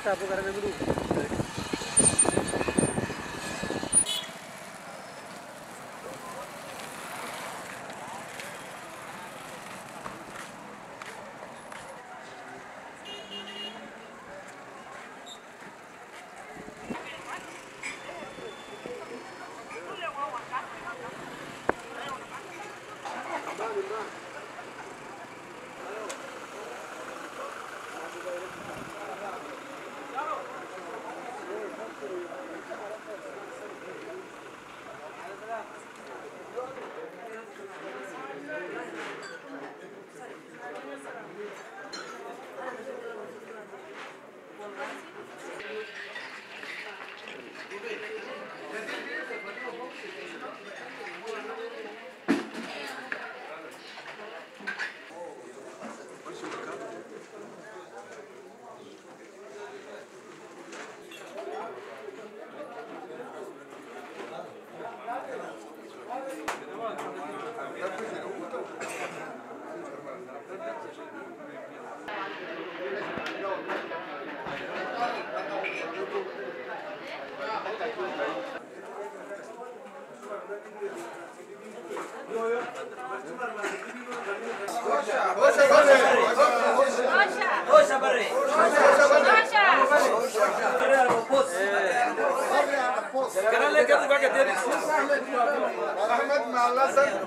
tapo karena dulu.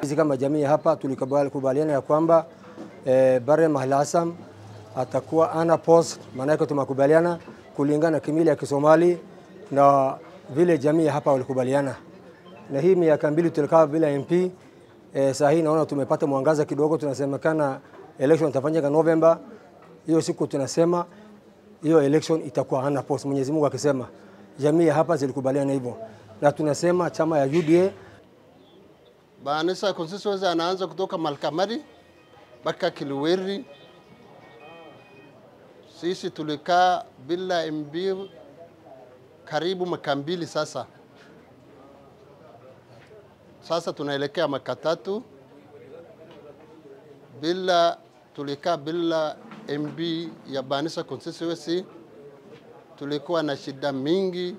Sisi kama jamii hapa tulikubaliana ya kwamba Barre Mahali Hassan atakuwa ana post, maana yake tumekubaliana kulingana kimila ya Kisomali na vile jamii hapa walikubaliana. Na hii miaka mbili tulikaa bila MP, sasa hii naona tumepata mwangaza kidogo, tunasemekana election itafanyika November. Hiyo siku tunasema hiyo election itakuwa ana post, Mwenyezi Mungu akisema. Jamii hapa zilikubaliana hivyo. Na tunasema chama ya UDA Banisa constituency anaanza kutoka Malkamari mpaka Kilweri. Sisi tulikaa bila MB karibu mwaka mbili sasa. Sasa tunaelekea mwaka tatu. Tulikaa bila MB ya Banisa constituency. Tulikuwa na shida mingi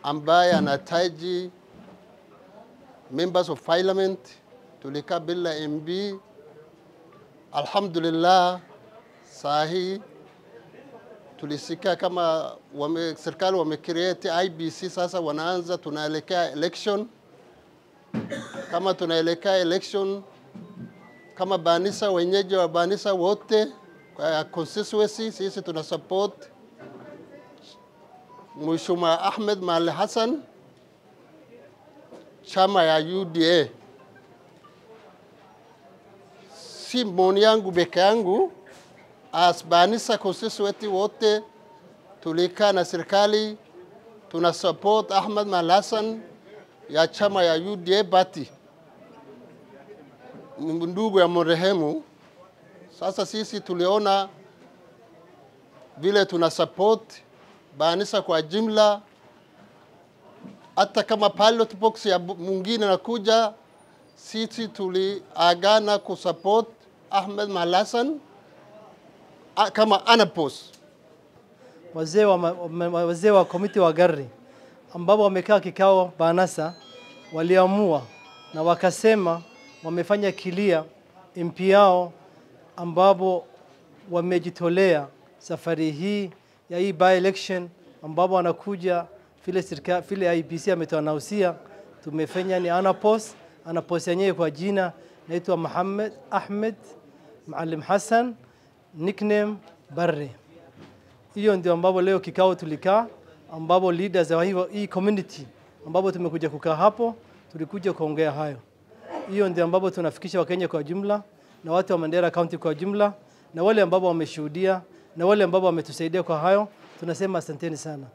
ambaye anahitaji members of parliament. Tulikaa bila MB. Alhamdulillah, sahi tulisikia kama serikali wamecreate IBC, sasa wanaanza tunaelekea election. Kama tunaelekea election, kama Banisa, wenyeji wa Banisa wote kwa constituency, sisi tunasupport Mheshimiwa Ahmed Mahali Hassan, chama ya UDA. Si maoni yangu peke yangu, as Banisa constituency wote tulikaa na serikali tunasupport Ahmed Mahali Hassan ya chama ya UDA Party, ndugu ya marehemu. Sasa sisi tuliona vile tunasupport Banisa kwa jumla, hata kama pilot box ya mwingine nakuja, sisi tuliagana kusupport Ahmed Mahali Hassan kama anapost. Wazee wa komiti wa Garri ambao wamekaa kikao Banasa waliamua na wakasema wamefanya kilia MP yao ambao wamejitolea safari hii ya hii by election ambao wanakuja vile IBC ametuanausia. Tumefanya ni anapost yenyewe kwa jina naitwa Muhammad Ahmed Maalim Hassan, nickname Barre. Hiyo ndio ambao leo kikao tulikaa, ambao leaders wa hii community ambao tumekuja kukaa hapo, tulikuja kuongea hayo. Hiyo ndio ambao tunafikisha Wakenya kwa jumla na watu wa Mandera County kwa jumla na wale ambao wameshuhudia na wale ambao wametusaidia kwa hayo, tunasema asanteni sana.